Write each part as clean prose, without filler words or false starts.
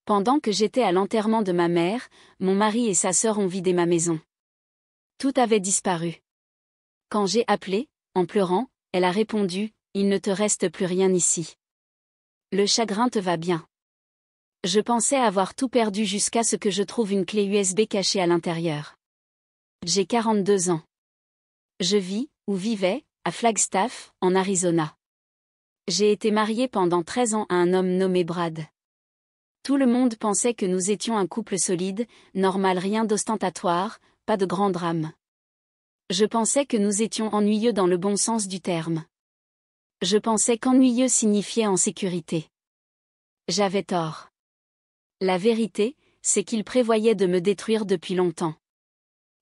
Pendant que j'étais à l'enterrement de ma mère, mon mari et sa sœur ont vidé ma maison. Tout avait disparu. Quand j'ai appelé, en pleurant, elle a répondu, « Il ne te reste plus rien ici. Le chagrin te va bien. » Je pensais avoir tout perdu jusqu'à ce que je trouve une clé USB cachée à l'intérieur. J'ai 42 ans. Je vis, ou vivais, à Flagstaff, en Arizona. J'ai été mariée pendant 13 ans à un homme nommé Brad. Tout le monde pensait que nous étions un couple solide, normal, rien d'ostentatoire, pas de grand drame. Je pensais que nous étions ennuyeux dans le bon sens du terme. Je pensais qu'ennuyeux signifiait en sécurité. J'avais tort. La vérité, c'est qu'il prévoyait de me détruire depuis longtemps.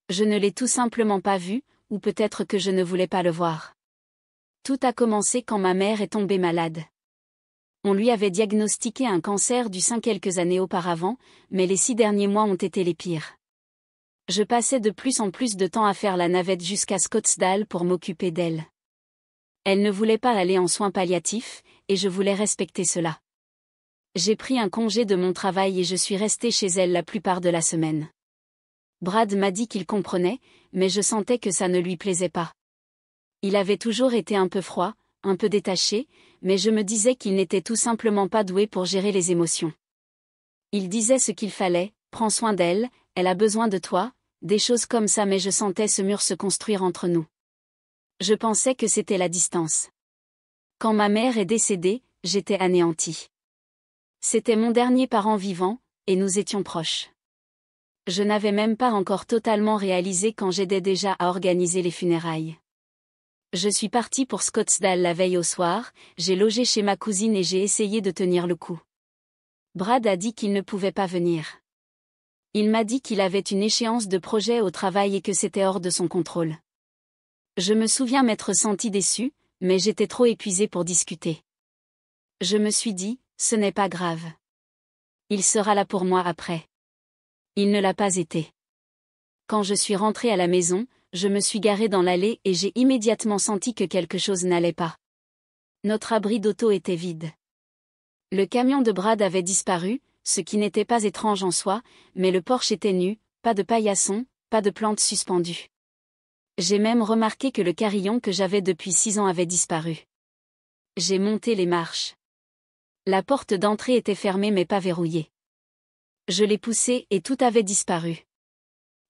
Je ne l'ai tout simplement pas vu, ou peut-être que je ne voulais pas le voir. Tout a commencé quand ma mère est tombée malade. On lui avait diagnostiqué un cancer du sein quelques années auparavant, mais les 6 derniers mois ont été les pires. Je passais de plus en plus de temps à faire la navette jusqu'à Scottsdale pour m'occuper d'elle. Elle ne voulait pas aller en soins palliatifs, et je voulais respecter cela. J'ai pris un congé de mon travail et je suis restée chez elle la plupart de la semaine. Brad m'a dit qu'il comprenait, mais je sentais que ça ne lui plaisait pas. Il avait toujours été un peu froid, un peu détaché, mais je me disais qu'il n'était tout simplement pas doué pour gérer les émotions. Il disait ce qu'il fallait, prends soin d'elle, elle a besoin de toi, des choses comme ça, mais je sentais ce mur se construire entre nous. Je pensais que c'était la distance. Quand ma mère est décédée, j'étais anéantie. C'était mon dernier parent vivant, et nous étions proches. Je n'avais même pas encore totalement réalisé quand j'aidais déjà à organiser les funérailles. Je suis partie pour Scottsdale la veille au soir, j'ai logé chez ma cousine et j'ai essayé de tenir le coup. Brad a dit qu'il ne pouvait pas venir. Il m'a dit qu'il avait une échéance de projet au travail et que c'était hors de son contrôle. Je me souviens m'être sentie déçue, mais j'étais trop épuisée pour discuter. Je me suis dit, ce n'est pas grave. Il sera là pour moi après. Il ne l'a pas été. Quand je suis rentrée à la maison, je me suis garée dans l'allée et j'ai immédiatement senti que quelque chose n'allait pas. Notre abri d'auto était vide. Le camion de Brad avait disparu, ce qui n'était pas étrange en soi, mais le porche était nu, pas de paillasson, pas de plantes suspendues. J'ai même remarqué que le carillon que j'avais depuis 6 ans avait disparu. J'ai monté les marches. La porte d'entrée était fermée mais pas verrouillée. Je l'ai poussée et tout avait disparu.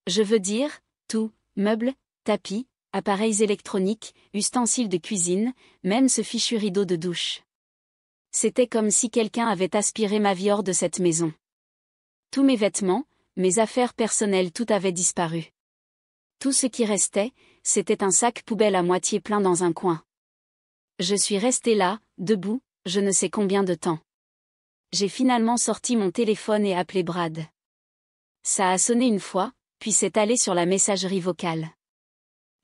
Je veux dire, tout, meubles, tapis, appareils électroniques, ustensiles de cuisine, même ce fichu rideau de douche. C'était comme si quelqu'un avait aspiré ma vie hors de cette maison. Tous mes vêtements, mes affaires personnelles, tout avait disparu. Tout ce qui restait, c'était un sac poubelle à moitié plein dans un coin. Je suis restée là, debout, je ne sais combien de temps. J'ai finalement sorti mon téléphone et appelé Brad. Ça a sonné une fois, puis s'est allé sur la messagerie vocale.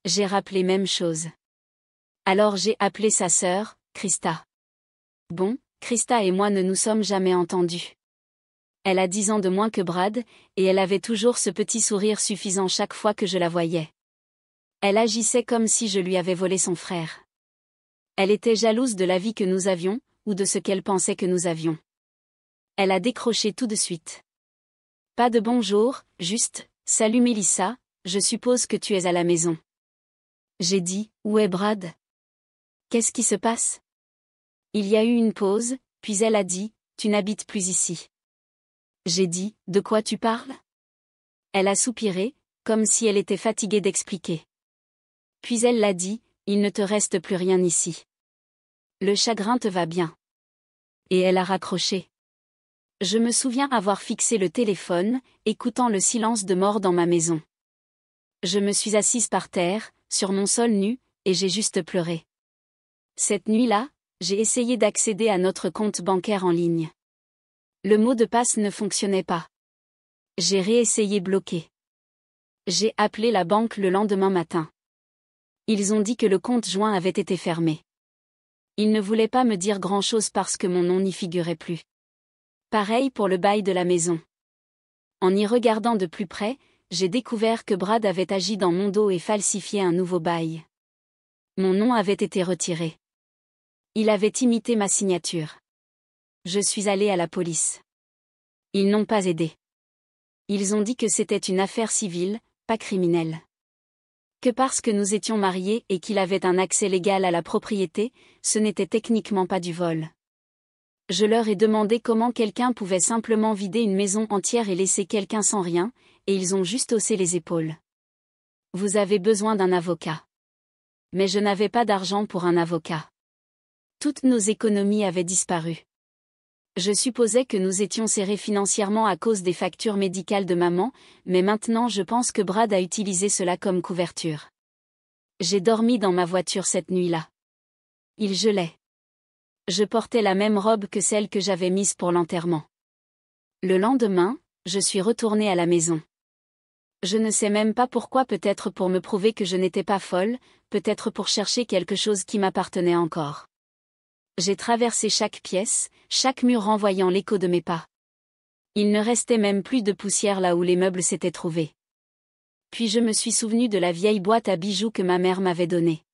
J'ai rappelé même chose. Alors j'ai appelé sa sœur, Krista. Bon, Krista et moi ne nous sommes jamais entendus. Elle a 10 ans de moins que Brad, et elle avait toujours ce petit sourire suffisant chaque fois que je la voyais. Elle agissait comme si je lui avais volé son frère. Elle était jalouse de la vie que nous avions, ou de ce qu'elle pensait que nous avions. Elle a décroché tout de suite. Pas de bonjour, juste, salut Mélissa, je suppose que tu es à la maison. J'ai dit, où est Brad? Qu'est-ce qui se passe? Il y a eu une pause, puis elle a dit, tu n'habites plus ici. J'ai dit, de quoi tu parles? Elle a soupiré, comme si elle était fatiguée d'expliquer. Puis elle l'a dit, il ne te reste plus rien ici. Le chagrin te va bien. Et elle a raccroché. Je me souviens avoir fixé le téléphone, écoutant le silence de mort dans ma maison. Je me suis assise par terre, sur mon sol nu, et j'ai juste pleuré. Cette nuit-là, j'ai essayé d'accéder à notre compte bancaire en ligne. Le mot de passe ne fonctionnait pas. J'ai réessayé bloqué. J'ai appelé la banque le lendemain matin. Ils ont dit que le compte joint avait été fermé. Ils ne voulaient pas me dire grand-chose parce que mon nom n'y figurait plus. Pareil pour le bail de la maison. En y regardant de plus près, j'ai découvert que Brad avait agi dans mon dos et falsifié un nouveau bail. Mon nom avait été retiré. Il avait imité ma signature. Je suis allée à la police. Ils n'ont pas aidé. Ils ont dit que c'était une affaire civile, pas criminelle. Que parce que nous étions mariés et qu'il avait un accès légal à la propriété, ce n'était techniquement pas du vol. Je leur ai demandé comment quelqu'un pouvait simplement vider une maison entière et laisser quelqu'un sans rien, et ils ont juste haussé les épaules. Vous avez besoin d'un avocat. Mais je n'avais pas d'argent pour un avocat. Toutes nos économies avaient disparu. Je supposais que nous étions serrés financièrement à cause des factures médicales de maman, mais maintenant je pense que Brad a utilisé cela comme couverture. J'ai dormi dans ma voiture cette nuit-là. Il gelait. Je portais la même robe que celle que j'avais mise pour l'enterrement. Le lendemain, je suis retournée à la maison. Je ne sais même pas pourquoi, peut-être pour me prouver que je n'étais pas folle, peut-être pour chercher quelque chose qui m'appartenait encore. J'ai traversé chaque pièce, chaque mur renvoyant l'écho de mes pas. Il ne restait même plus de poussière là où les meubles s'étaient trouvés. Puis je me suis souvenu de la vieille boîte à bijoux que ma mère m'avait donnée.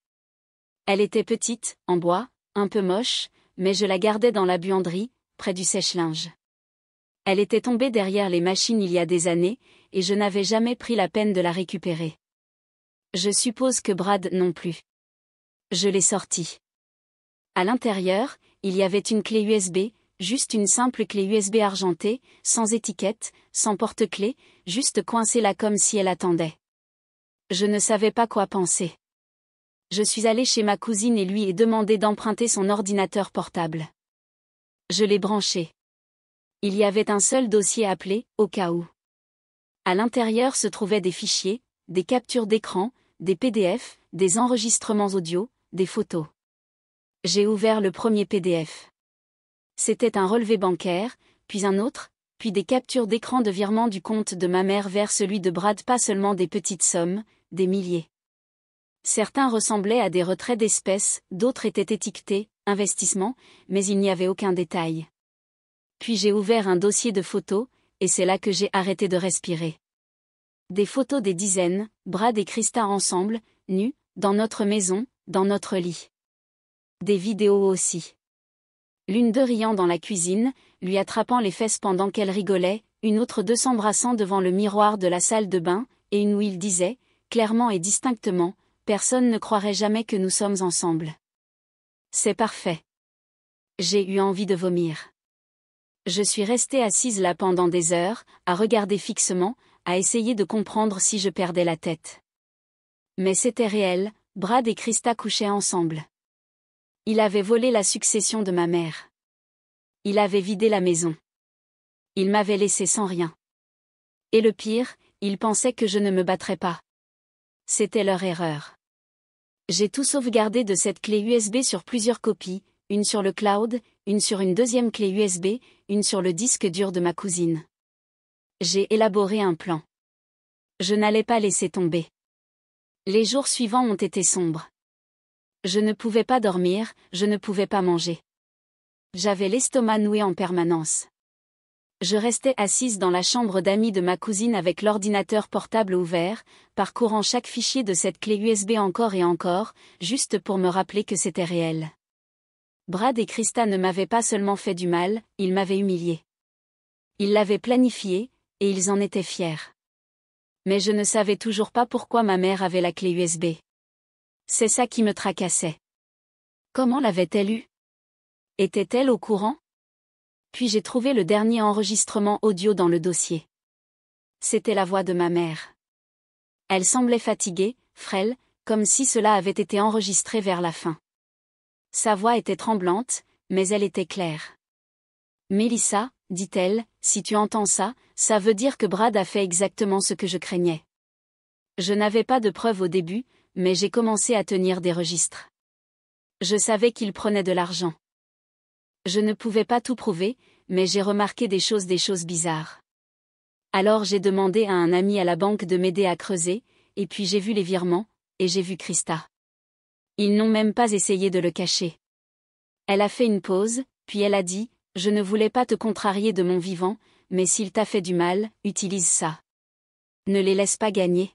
Elle était petite, en bois, un peu moche, mais je la gardais dans la buanderie, près du sèche-linge. Elle était tombée derrière les machines il y a des années, et je n'avais jamais pris la peine de la récupérer. Je suppose que Brad non plus. Je l'ai sortie. À l'intérieur, il y avait une clé USB, juste une simple clé USB argentée, sans étiquette, sans porte-clés, juste coincée là comme si elle attendait. Je ne savais pas quoi penser. Je suis allée chez ma cousine et lui ai demandé d'emprunter son ordinateur portable. Je l'ai branché. Il y avait un seul dossier appelé, au cas où. À l'intérieur se trouvaient des fichiers, des captures d'écran, des PDF, des enregistrements audio, des photos. J'ai ouvert le premier PDF. C'était un relevé bancaire, puis un autre, puis des captures d'écran de virement du compte de ma mère vers celui de Brad, pas seulement des petites sommes, des milliers. Certains ressemblaient à des retraits d'espèces, d'autres étaient étiquetés, investissement, mais il n'y avait aucun détail. Puis j'ai ouvert un dossier de photos, et c'est là que j'ai arrêté de respirer. Des photos des dizaines, Brad et Krista ensemble, nus, dans notre maison, dans notre lit. Des vidéos aussi. L'une d'eux riant dans la cuisine, lui attrapant les fesses pendant qu'elle rigolait, une autre d'eux s'embrassant devant le miroir de la salle de bain, et une où il disait, clairement et distinctement, « Personne ne croirait jamais que nous sommes ensemble. » C'est parfait. J'ai eu envie de vomir. Je suis restée assise là pendant des heures, à regarder fixement, à essayer de comprendre si je perdais la tête. Mais c'était réel, Brad et Krista couchaient ensemble. Il avait volé la succession de ma mère. Il avait vidé la maison. Il m'avait laissé sans rien. Et le pire, ils pensaient que je ne me battrais pas. C'était leur erreur. J'ai tout sauvegardé de cette clé USB sur plusieurs copies, une sur le cloud, une sur une deuxième clé USB, une sur le disque dur de ma cousine. J'ai élaboré un plan. Je n'allais pas laisser tomber. Les jours suivants ont été sombres. Je ne pouvais pas dormir, je ne pouvais pas manger. J'avais l'estomac noué en permanence. Je restais assise dans la chambre d'amis de ma cousine avec l'ordinateur portable ouvert, parcourant chaque fichier de cette clé USB encore et encore, juste pour me rappeler que c'était réel. Brad et Krista ne m'avaient pas seulement fait du mal, ils m'avaient humiliée. Ils l'avaient planifié, et ils en étaient fiers. Mais je ne savais toujours pas pourquoi ma mère avait la clé USB. C'est ça qui me tracassait. Comment l'avait-elle eue? Était-elle au courant? Puis j'ai trouvé le dernier enregistrement audio dans le dossier. C'était la voix de ma mère. Elle semblait fatiguée, frêle, comme si cela avait été enregistré vers la fin. Sa voix était tremblante, mais elle était claire. « Mélissa, dit-elle, si tu entends ça, ça veut dire que Brad a fait exactement ce que je craignais. Je n'avais pas de preuves au début, mais j'ai commencé à tenir des registres. Je savais qu'il prenait de l'argent. Je ne pouvais pas tout prouver, mais j'ai remarqué des choses bizarres. Alors j'ai demandé à un ami à la banque de m'aider à creuser, et puis j'ai vu les virements, et j'ai vu Krista. Ils n'ont même pas essayé de le cacher. Elle a fait une pause, puis elle a dit, « Je ne voulais pas te contrarier de mon vivant, mais s'il t'a fait du mal, utilise ça. Ne les laisse pas gagner.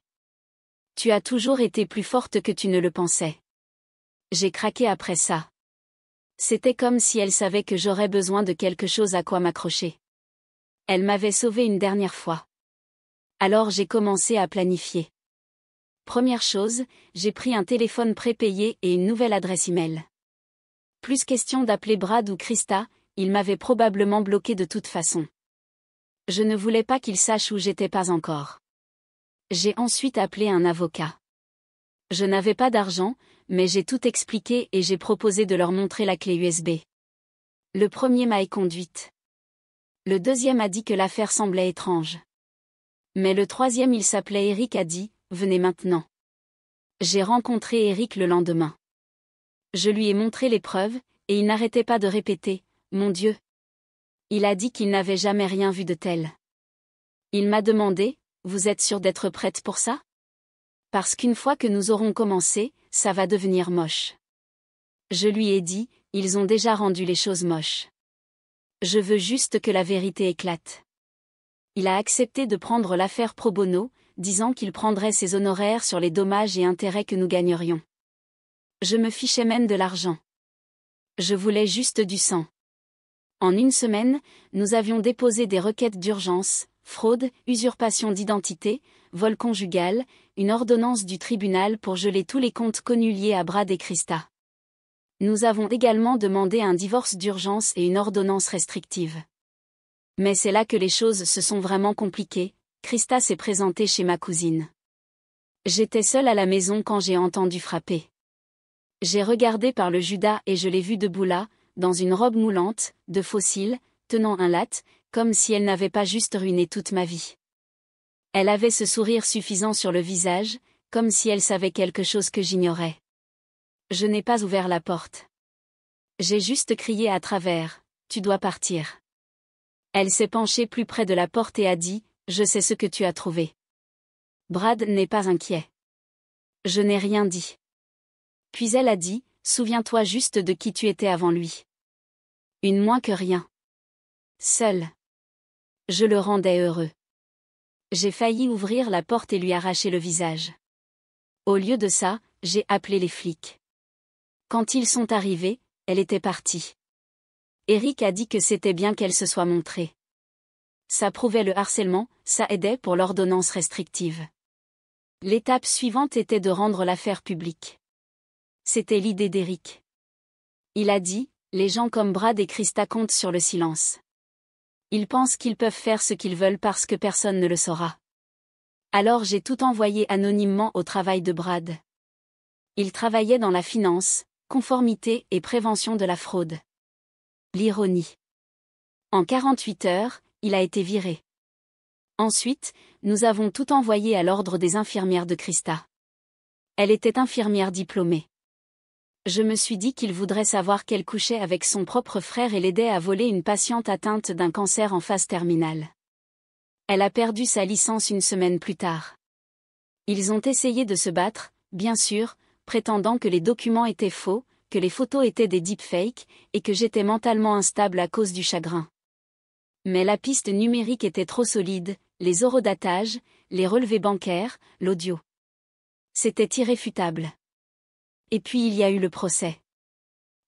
Tu as toujours été plus forte que tu ne le pensais. » J'ai craqué après ça. C'était comme si elle savait que j'aurais besoin de quelque chose à quoi m'accrocher. Elle m'avait sauvé une dernière fois. Alors j'ai commencé à planifier. Première chose, j'ai pris un téléphone prépayé et une nouvelle adresse email. Plus question d'appeler Brad ou Krista, ils m'avaient probablement bloqué de toute façon. Je ne voulais pas qu'ils sachent où j'étais pas encore. J'ai ensuite appelé un avocat. Je n'avais pas d'argent, mais j'ai tout expliqué et j'ai proposé de leur montrer la clé USB. Le premier m'a éconduite. Le deuxième a dit que l'affaire semblait étrange. Mais le troisième, il s'appelait Eric, a dit « Venez maintenant ». J'ai rencontré Eric le lendemain. Je lui ai montré les preuves, et il n'arrêtait pas de répéter « Mon Dieu ». Il a dit qu'il n'avait jamais rien vu de tel. Il m'a demandé « Vous êtes sûre d'être prête pour ça ? Parce qu'une fois que nous aurons commencé, ça va devenir moche. » Je lui ai dit « Ils ont déjà rendu les choses moches. Je veux juste que la vérité éclate. » Il a accepté de prendre l'affaire pro bono, disant qu'il prendrait ses honoraires sur les dommages et intérêts que nous gagnerions. Je me fichais même de l'argent. Je voulais juste du sang. En une semaine, nous avions déposé des requêtes d'urgence, fraude, usurpation d'identité, vol conjugal, une ordonnance du tribunal pour geler tous les comptes connus liés à Brad et Krista. Nous avons également demandé un divorce d'urgence et une ordonnance restrictive. Mais c'est là que les choses se sont vraiment compliquées. Krista s'est présentée chez ma cousine. J'étais seule à la maison quand j'ai entendu frapper. J'ai regardé par le Judas et je l'ai vue debout là, dans une robe moulante, de fossile, tenant un latte, comme si elle n'avait pas juste ruiné toute ma vie. Elle avait ce sourire suffisant sur le visage, comme si elle savait quelque chose que j'ignorais. Je n'ai pas ouvert la porte. J'ai juste crié à travers, « Tu dois partir ». Elle s'est penchée plus près de la porte et a dit, « Je sais ce que tu as trouvé. » Brad n'est pas inquiet. Je n'ai rien dit. Puis elle a dit, « Souviens-toi juste de qui tu étais avant lui. Une moins que rien. Seul. » Je le rendais heureux. J'ai failli ouvrir la porte et lui arracher le visage. Au lieu de ça, j'ai appelé les flics. Quand ils sont arrivés, elle était partie. Eric a dit que c'était bien qu'elle se soit montrée. Ça prouvait le harcèlement, ça aidait pour l'ordonnance restrictive. L'étape suivante était de rendre l'affaire publique. C'était l'idée d'Eric. Il a dit, les gens comme Brad et Krista comptent sur le silence. Ils pensent qu'ils peuvent faire ce qu'ils veulent parce que personne ne le saura. Alors j'ai tout envoyé anonymement au travail de Brad. Il travaillait dans la finance, conformité et prévention de la fraude. L'ironie. En 48 heures, il a été viré. Ensuite, nous avons tout envoyé à l'ordre des infirmières de Krista. Elle était infirmière diplômée. Je me suis dit qu'il voudrait savoir qu'elle couchait avec son propre frère et l'aidait à voler une patiente atteinte d'un cancer en phase terminale. Elle a perdu sa licence une semaine plus tard. Ils ont essayé de se battre, bien sûr, prétendant que les documents étaient faux, que les photos étaient des deepfakes, et que j'étais mentalement instable à cause du chagrin. Mais la piste numérique était trop solide, les horodatages, les relevés bancaires, l'audio. C'était irréfutable. Et puis il y a eu le procès.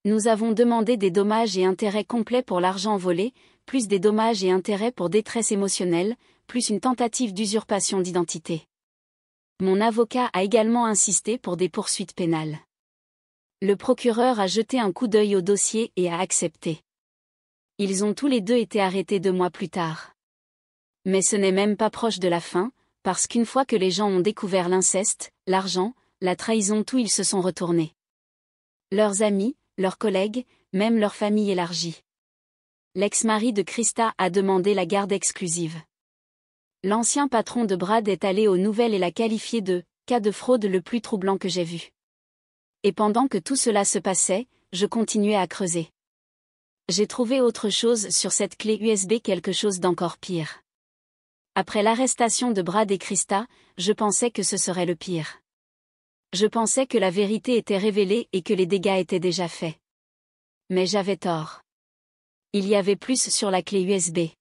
Nous avons demandé des dommages et intérêts complets pour l'argent volé, plus des dommages et intérêts pour détresse émotionnelle, plus une tentative d'usurpation d'identité. Mon avocat a également insisté pour des poursuites pénales. Le procureur a jeté un coup d'œil au dossier et a accepté. Ils ont tous les deux été arrêtés 2 mois plus tard. Mais ce n'est même pas proche de la fin, parce qu'une fois que les gens ont découvert l'inceste, l'argent, la trahison, tout, ils se sont retournés. Leurs amis, leurs collègues, même leur famille élargie. L'ex-mari de Krista a demandé la garde exclusive. L'ancien patron de Brad est allé aux nouvelles et l'a qualifié de « cas de fraude le plus troublant que j'ai vu ». Et pendant que tout cela se passait, je continuais à creuser. J'ai trouvé autre chose sur cette clé USB, quelque chose d'encore pire. Après l'arrestation de Brad et Krista, je pensais que ce serait le pire. Je pensais que la vérité était révélée et que les dégâts étaient déjà faits. Mais j'avais tort. Il y avait plus sur la clé USB.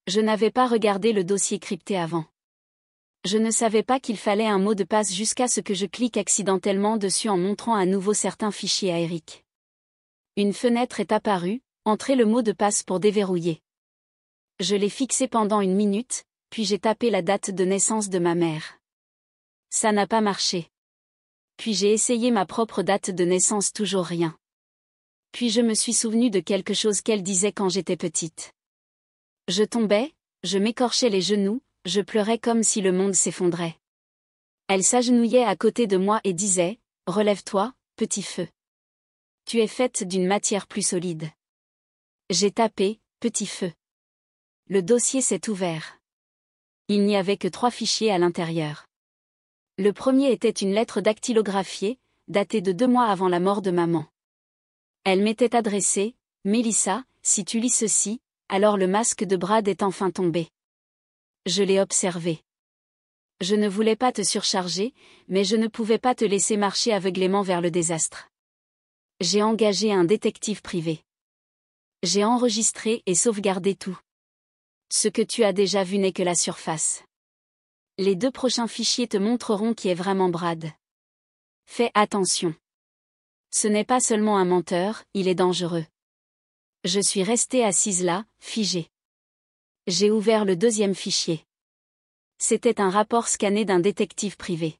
Je n'avais pas regardé le dossier crypté avant. Je ne savais pas qu'il fallait un mot de passe jusqu'à ce que je clique accidentellement dessus en montrant à nouveau certains fichiers à Eric. Une fenêtre est apparue, entrez le mot de passe pour déverrouiller. Je l'ai fixé pendant 1 minute, puis j'ai tapé la date de naissance de ma mère. Ça n'a pas marché. Puis j'ai essayé ma propre date de naissance, toujours rien. Puis je me suis souvenu de quelque chose qu'elle disait quand j'étais petite. Je tombais, je m'écorchais les genoux, je pleurais comme si le monde s'effondrait. Elle s'agenouillait à côté de moi et disait, « Relève-toi, petit feu. Tu es faite d'une matière plus solide. » J'ai tapé, « Petit feu. » Le dossier s'est ouvert. Il n'y avait que 3 fichiers à l'intérieur. Le premier était une lettre dactylographiée, datée de 2 mois avant la mort de maman. Elle m'était adressée, « Mélissa, si tu lis ceci, alors le masque de Brad est enfin tombé. » Je l'ai observé. Je ne voulais pas te surcharger, mais je ne pouvais pas te laisser marcher aveuglément vers le désastre. J'ai engagé un détective privé. J'ai enregistré et sauvegardé tout. Ce que tu as déjà vu n'est que la surface. Les 2 prochains fichiers te montreront qui est vraiment Brad. Fais attention. Ce n'est pas seulement un menteur, il est dangereux. Je suis restée assise là, figée. J'ai ouvert le 2e fichier. C'était un rapport scanné d'un détective privé.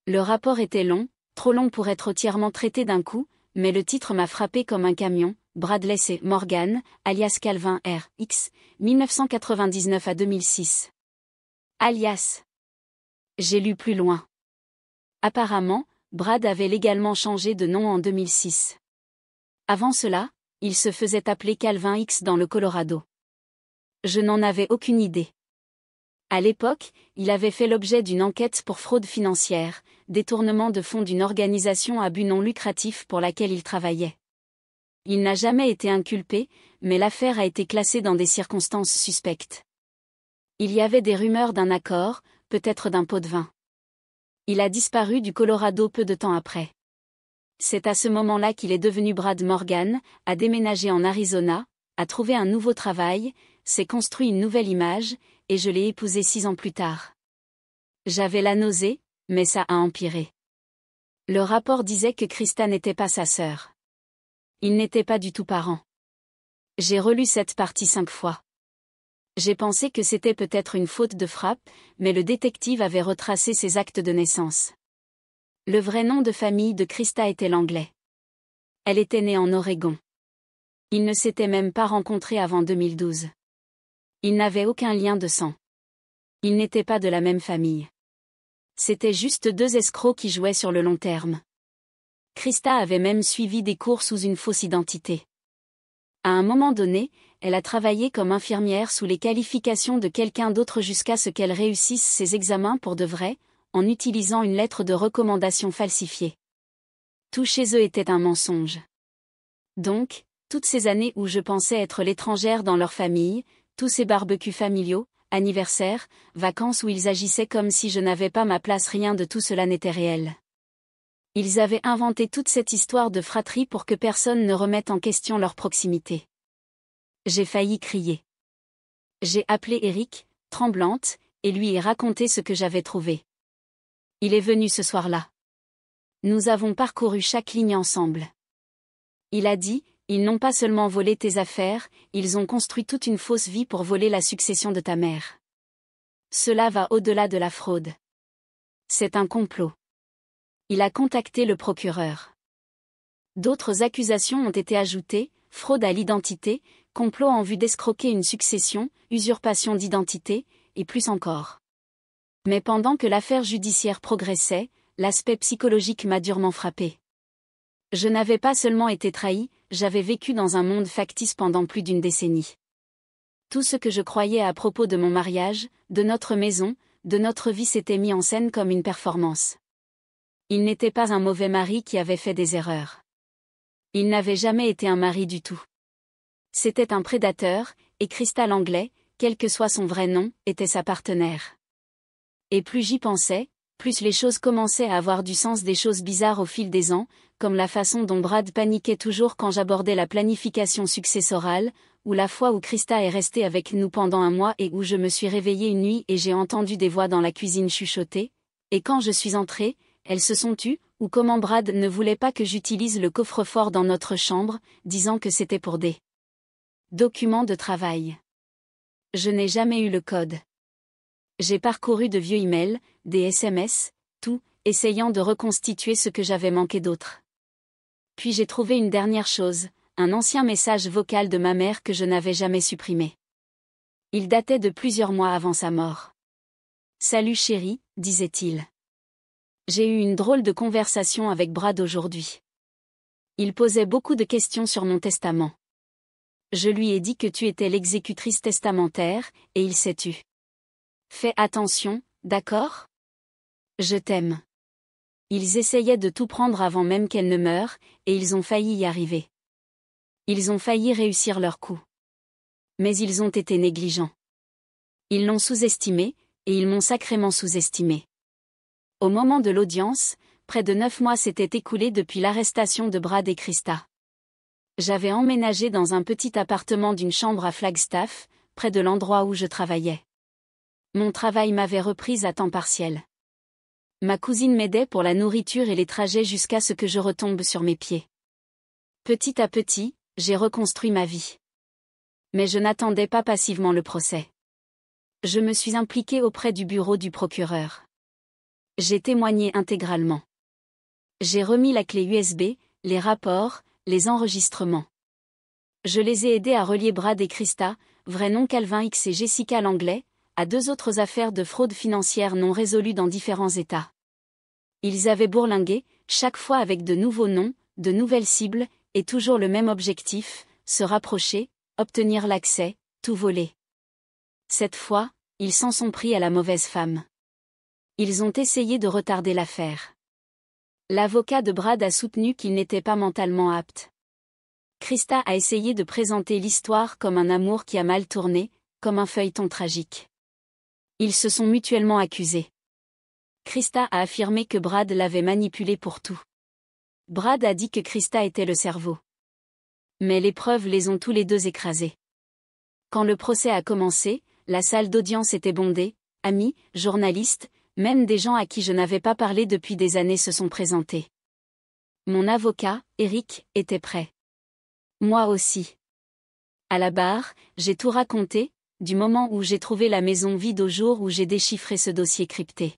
Le rapport était long, trop long pour être entièrement traité d'un coup, mais le titre m'a frappé comme un camion, Bradley C. Morgan, alias Calvin R. X, 1999 à 2006. Alias. J'ai lu plus loin. Apparemment, Brad avait légalement changé de nom en 2006. Avant cela, il se faisait appeler Calvin X dans le Colorado. Je n'en avais aucune idée. À l'époque, il avait fait l'objet d'une enquête pour fraude financière, détournement de fonds d'une organisation à but non lucratif pour laquelle il travaillait. Il n'a jamais été inculpé, mais l'affaire a été classée dans des circonstances suspectes. Il y avait des rumeurs d'un accord, peut-être d'un pot de vin. Il a disparu du Colorado peu de temps après. C'est à ce moment-là qu'il est devenu Brad Morgan, a déménagé en Arizona, a trouvé un nouveau travail, s'est construit une nouvelle image, et je l'ai épousé 6 ans plus tard. J'avais la nausée, mais ça a empiré. Le rapport disait que Krista n'était pas sa sœur. Il n'était pas du tout parent. J'ai relu cette partie 5 fois. J'ai pensé que c'était peut-être une faute de frappe, mais le détective avait retracé ses actes de naissance. Le vrai nom de famille de Krista était Langlais. Elle était née en Oregon. Ils ne s'étaient même pas rencontrés avant 2012. Ils n'avaient aucun lien de sang. Ils n'étaient pas de la même famille. C'était juste 2 escrocs qui jouaient sur le long terme. Krista avait même suivi des cours sous une fausse identité. À un moment donné, elle a travaillé comme infirmière sous les qualifications de quelqu'un d'autre jusqu'à ce qu'elle réussisse ses examens pour de vrai, en utilisant une lettre de recommandation falsifiée. Tout chez eux était un mensonge. Donc, toutes ces années où je pensais être l'étrangère dans leur famille, tous ces barbecues familiaux, anniversaires, vacances où ils agissaient comme si je n'avais pas ma place, rien de tout cela n'était réel. Ils avaient inventé toute cette histoire de fratrie pour que personne ne remette en question leur proximité. J'ai failli crier. J'ai appelé Eric, tremblante, et lui ai raconté ce que j'avais trouvé. Il est venu ce soir-là. Nous avons parcouru chaque ligne ensemble. Il a dit, ils n'ont pas seulement volé tes affaires, ils ont construit toute une fausse vie pour voler la succession de ta mère. Cela va au-delà de la fraude. C'est un complot. Il a contacté le procureur. D'autres accusations ont été ajoutées, fraude à l'identité, complot en vue d'escroquer une succession, usurpation d'identité, et plus encore. Mais pendant que l'affaire judiciaire progressait, l'aspect psychologique m'a durement frappé. Je n'avais pas seulement été trahi, j'avais vécu dans un monde factice pendant plus d'1 décennie. Tout ce que je croyais à propos de mon mariage, de notre maison, de notre vie s'était mis en scène comme une performance. Il n'était pas un mauvais mari qui avait fait des erreurs. Il n'avait jamais été un mari du tout. C'était un prédateur, et Krista Langlais, quel que soit son vrai nom, était sa partenaire. Et plus j'y pensais, plus les choses commençaient à avoir du sens, des choses bizarres au fil des ans, comme la façon dont Brad paniquait toujours quand j'abordais la planification successorale, ou la fois où Krista est restée avec nous pendant 1 mois et où je me suis réveillée une nuit et j'ai entendu des voix dans la cuisine chuchoter, et quand je suis entrée, elles se sont tues, ou comment Brad ne voulait pas que j'utilise le coffre-fort dans notre chambre, disant que c'était pour des documents de travail. Je n'ai jamais eu le code. J'ai parcouru de vieux emails, des SMS, tout, essayant de reconstituer ce que j'avais manqué d'autre. Puis j'ai trouvé une dernière chose, un ancien message vocal de ma mère que je n'avais jamais supprimé. Il datait de plusieurs mois avant sa mort. « Salut chérie », disait-il. J'ai eu une drôle de conversation avec Brad aujourd'hui. Il posait beaucoup de questions sur mon testament. Je lui ai dit que tu étais l'exécutrice testamentaire, et il s'est tu. Fais attention, d'accord ? Je t'aime. Ils essayaient de tout prendre avant même qu'elle ne meure, et ils ont failli y arriver. Ils ont failli réussir leur coup. Mais ils ont été négligents. Ils l'ont sous-estimé, et ils m'ont sacrément sous-estimé. Au moment de l'audience, près de 9 mois s'étaient écoulés depuis l'arrestation de Brad et Krista. J'avais emménagé dans un petit appartement d'une chambre à Flagstaff, près de l'endroit où je travaillais. Mon travail m'avait reprise à temps partiel. Ma cousine m'aidait pour la nourriture et les trajets jusqu'à ce que je retombe sur mes pieds. Petit à petit, j'ai reconstruit ma vie. Mais je n'attendais pas passivement le procès. Je me suis impliquée auprès du bureau du procureur. J'ai témoigné intégralement. J'ai remis la clé USB, les rapports, les enregistrements. Je les ai aidés à relier Brad et Krista, vrai nom Calvin X et Jessica Langlais, à 2 autres affaires de fraude financière non résolues dans différents États. Ils avaient bourlingué, chaque fois avec de nouveaux noms, de nouvelles cibles, et toujours le même objectif, se rapprocher, obtenir l'accès, tout voler. Cette fois, ils s'en sont pris à la mauvaise femme. Ils ont essayé de retarder l'affaire. L'avocat de Brad a soutenu qu'il n'était pas mentalement apte. Krista a essayé de présenter l'histoire comme un amour qui a mal tourné, comme un feuilleton tragique. Ils se sont mutuellement accusés. Krista a affirmé que Brad l'avait manipulée pour tout. Brad a dit que Krista était le cerveau. Mais les preuves les ont tous les deux écrasés. Quand le procès a commencé, la salle d'audience était bondée, amis, journalistes, même des gens à qui je n'avais pas parlé depuis des années se sont présentés. Mon avocat, Eric, était prêt. Moi aussi. À la barre, j'ai tout raconté, du moment où j'ai trouvé la maison vide au jour où j'ai déchiffré ce dossier crypté.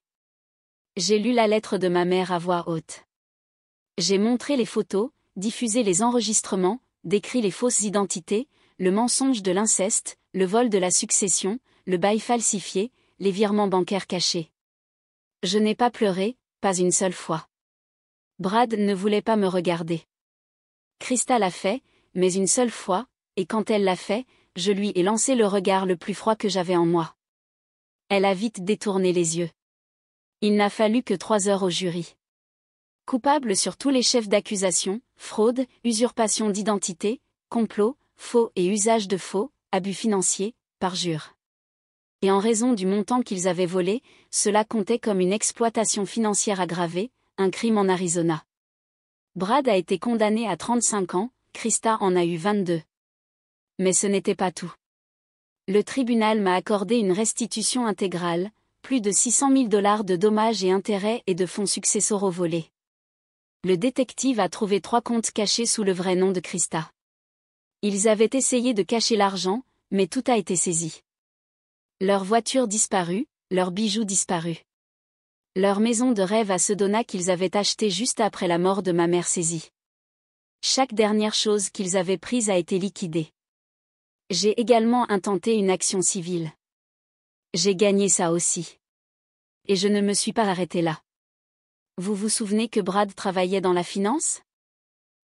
J'ai lu la lettre de ma mère à voix haute. J'ai montré les photos, diffusé les enregistrements, décrit les fausses identités, le mensonge de l'inceste, le vol de la succession, le bail falsifié, les virements bancaires cachés. Je n'ai pas pleuré, pas une seule fois. Brad ne voulait pas me regarder. Krista l'a fait, mais une seule fois, et quand elle l'a fait, je lui ai lancé le regard le plus froid que j'avais en moi. Elle a vite détourné les yeux. Il n'a fallu que 3 heures au jury. Coupable sur tous les chefs d'accusation, fraude, usurpation d'identité, complot, faux et usage de faux, abus financiers, parjure. Et en raison du montant qu'ils avaient volé, cela comptait comme une exploitation financière aggravée, un crime en Arizona. Brad a été condamné à 35 ans, Krista en a eu 22. Mais ce n'était pas tout. Le tribunal m'a accordé une restitution intégrale, plus de $600 000 de dommages et intérêts et de fonds successoraux volés. Le détective a trouvé 3 comptes cachés sous le vrai nom de Krista. Ils avaient essayé de cacher l'argent, mais tout a été saisi. Leur voiture disparue, leurs bijoux disparus. Leur maison de rêve à Sedona qu'ils avaient achetée juste après la mort de ma mère saisie. Chaque dernière chose qu'ils avaient prise a été liquidée. J'ai également intenté une action civile. J'ai gagné ça aussi. Et je ne me suis pas arrêté là. Vous vous souvenez que Brad travaillait dans la finance ?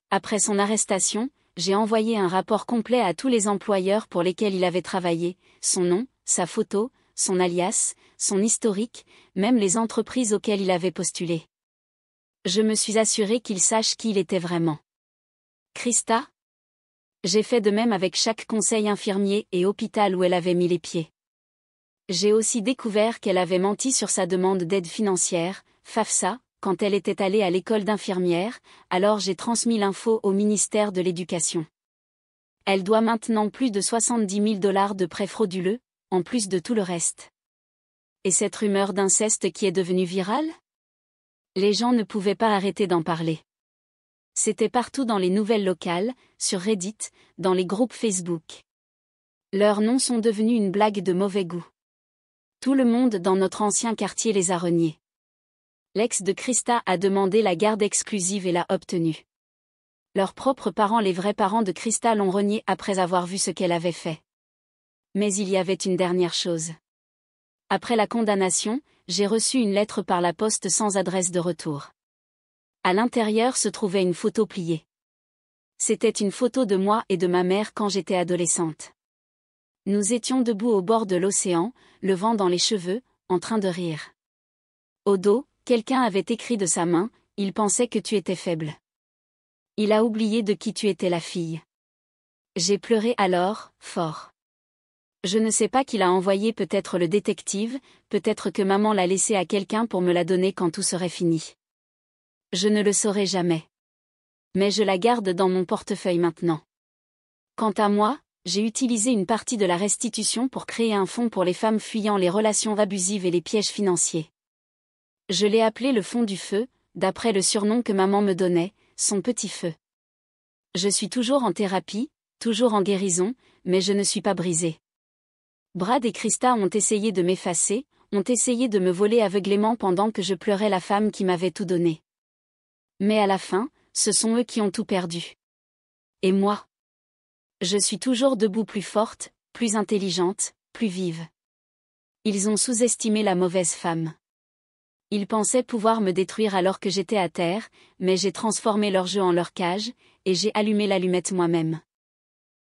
Après son arrestation, j'ai envoyé un rapport complet à tous les employeurs pour lesquels il avait travaillé, son nom, sa photo, son alias, son historique, même les entreprises auxquelles il avait postulé. Je me suis assuré qu'il sache qui il était vraiment. Krista ? J'ai fait de même avec chaque conseil infirmier et hôpital où elle avait mis les pieds. J'ai aussi découvert qu'elle avait menti sur sa demande d'aide financière, FAFSA, quand elle était allée à l'école d'infirmière, alors j'ai transmis l'info au ministère de l'Éducation. Elle doit maintenant plus de $70 000 de prêts frauduleux, en plus de tout le reste. Et cette rumeur d'inceste qui est devenue virale ? Les gens ne pouvaient pas arrêter d'en parler. C'était partout dans les nouvelles locales, sur Reddit, dans les groupes Facebook. Leurs noms sont devenus une blague de mauvais goût. Tout le monde dans notre ancien quartier les a reniés. L'ex de Krista a demandé la garde exclusive et l'a obtenue. Leurs propres parents, les vrais parents de Krista, l'ont reniée après avoir vu ce qu'elle avait fait. Mais il y avait une dernière chose. Après la condamnation, j'ai reçu une lettre par la poste sans adresse de retour. À l'intérieur se trouvait une photo pliée. C'était une photo de moi et de ma mère quand j'étais adolescente. Nous étions debout au bord de l'océan, le vent dans les cheveux, en train de rire. Au dos, quelqu'un avait écrit de sa main, « Il pensait que tu étais faible. Il a oublié de qui tu étais la fille. » J'ai pleuré alors, fort. Je ne sais pas qui l'a envoyé, peut-être le détective, peut-être que maman l'a laissé à quelqu'un pour me la donner quand tout serait fini. Je ne le saurai jamais. Mais je la garde dans mon portefeuille maintenant. Quant à moi, j'ai utilisé une partie de la restitution pour créer un fonds pour les femmes fuyant les relations abusives et les pièges financiers. Je l'ai appelé le fonds du feu, d'après le surnom que maman me donnait, son petit feu. Je suis toujours en thérapie, toujours en guérison, mais je ne suis pas brisée. Brad et Krista ont essayé de m'effacer, ont essayé de me voler aveuglément pendant que je pleurais la femme qui m'avait tout donné. Mais à la fin, ce sont eux qui ont tout perdu. Et moi? Je suis toujours debout, plus forte, plus intelligente, plus vive. Ils ont sous-estimé la mauvaise femme. Ils pensaient pouvoir me détruire alors que j'étais à terre, mais j'ai transformé leur jeu en leur cage, et j'ai allumé l'allumette moi-même.